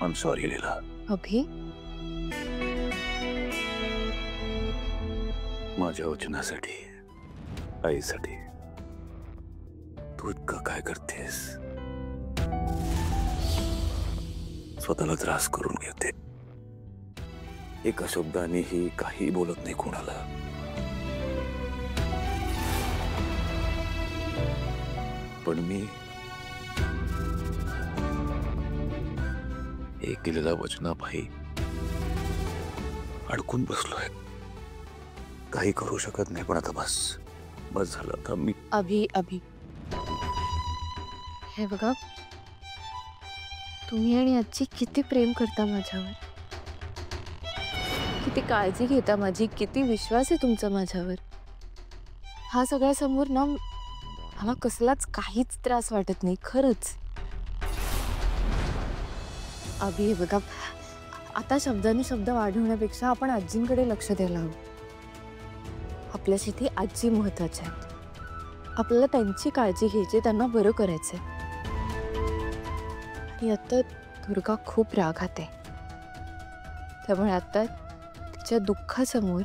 I'm sorry लीला. अभि, माझ्या वचनासाठी, आईसाठी तू इतकं काय करतेस? स्वतःला त्रास करून घेते. एका शब्दानेही काही बोलत नाही कोणाला. पण मी एक केलेल्या वचनापायी अडकून बसलोय. काही करू शकत नाही. पण आता बस बस झालं. आता मी अभि अभि हे बघा, तुम्ही आणि आजी किती प्रेम करता माझ्यावर, किती काळजी घेता माझी, किती विश्वास आहे तुमचा माझ्यावर. हा सगळ्या समोर ना मला कसलाच काहीच त्रास वाटत नाही खरंच. अभि हे बघा, आता शब्दाने शब्द वाढवण्यापेक्षा आपण आजींकडे लक्ष द्यायला हवं. आपल्यासाठी आजी महत्वाच्या आहेत. आपल्याला त्यांची काळजी घ्यायची, त्यांना बरं करायचंय. आणि आता दुर्गा खूप रागात आहे. त्यामुळे आता तिच्या दुःखासमोर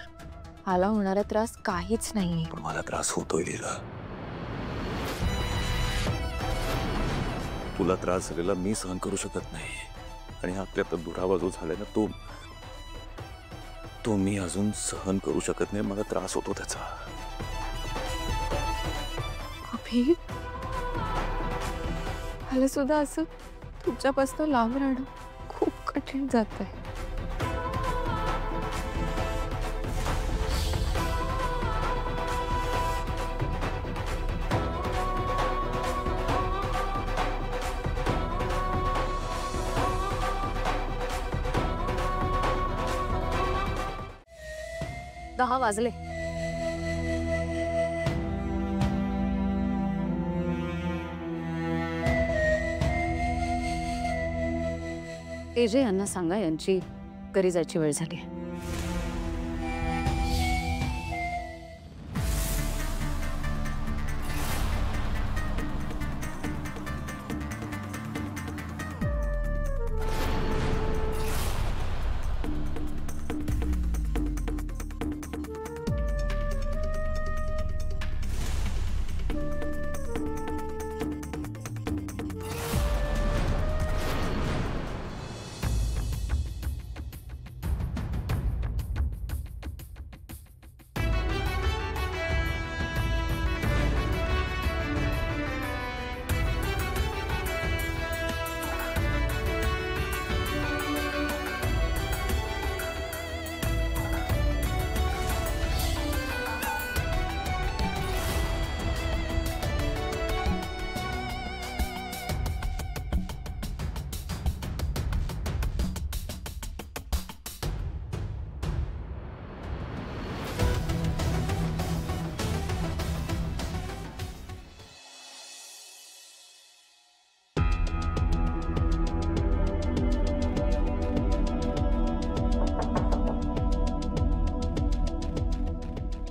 मला होणारा त्रास काहीच नाहीये. पण मला त्रास होतोय लीला. तुला त्रास झालेला मी सहन करू शकत नाही. आणि आपल्यात दुरावा जो झालाय ना तो मी अजून सहन करू शकत नाही. मला त्रास होतो त्याचा. अभि, मला सुद्धा असं तुमच्यापासून लांब राहणं खूप कठीण जात आहे. दहा वाजले. तेजे यांना सांगा यांची घरी जायची वेळ झाली.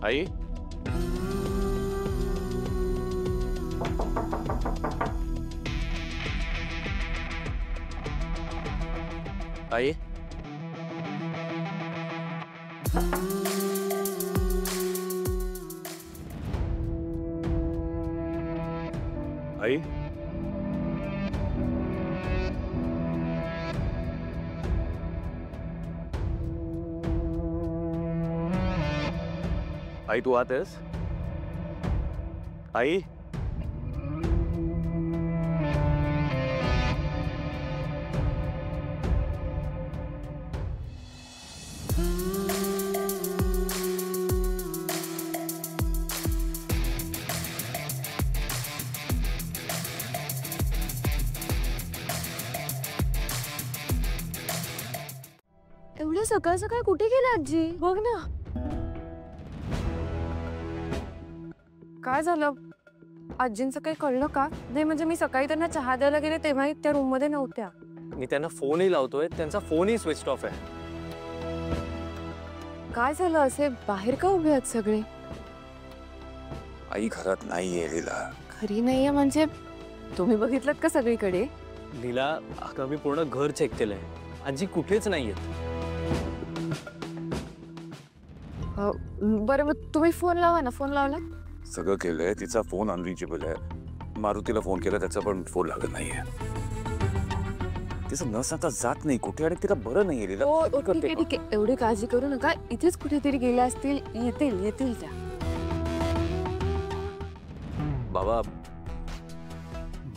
आई, आई, आई, आई तू आत आहेस? आई, एवढ्या सकाळ सकाळ कुठे गेला आजी? बघ ना काय झालं. आजींचं काही कळलं का? नाही म्हणजे मी सकाळी त्यांना चहा द्यायला गेले तेव्हाही त्या रूम मध्ये नव्हत्या. मी त्यांना फोनही लावतोय, त्यांचा फोनही स्विच ऑफ आहे. काय झालं? असे बाहेर का उभे आहेत सगळे? आई घरात नाहीये लीला. खरी नाहीये म्हणजे तुम्ही बघितलं का सगळीकडे? लीला, अगं मी पूर्ण घर चेक केलंय, आजी कुठेच नाहीये. बरं मग तुम्ही फोन लावा ना. फोन लावला? सगळं केलंय, तिचा फोन अनरिचेबल आहे. मारुतीला फोन केला, त्याचा पण फोन लागत नाहीये. तिचं न सांगता जात नाही कुठे, आणि तिला बरं नाहीये लीला. हो काय ठीक करते? आहे ठीक आहे, एवढी काळजी करू नका. इथेच कुठेतरी गेल्या असतील. येतील येतील त्या. बाबा,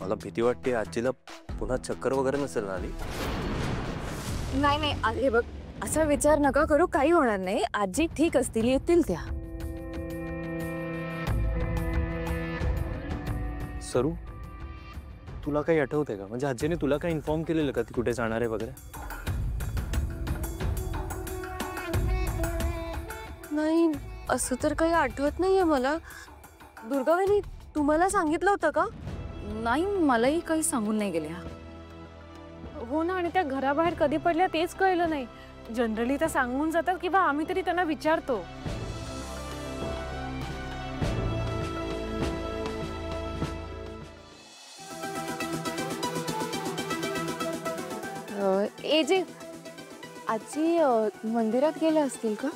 मला भीती वाटते आजीला पुन्हा चक्कर वगैरे नसेल ना आली. नाही नाही, हे बघ, असा विचार नका करू. काही होणार नाही. आजी ठीक असतील, येतील त्या. सरू, तुला काही आठवतंय का? म्हणजे आजीने तुला काही इन्फॉर्म केलेलं का ती कुठे जाणार आहे वगैरे? नाही, असं तर काही आठवत नाहीये मला. दुर्गावहिनी, तुम्हाला सांगितलं होतं का? नाही, मलाही काही सांगून नाही गेल्या. हो ना, आणि त्या घराबाहेर कधी पडल्या तेच कळलं नाही. जनरली त्या सांगून जातात किंवा आम्ही तरी त्यांना विचारतो. ए जे आजी मंदिरात गेल्या असतील का?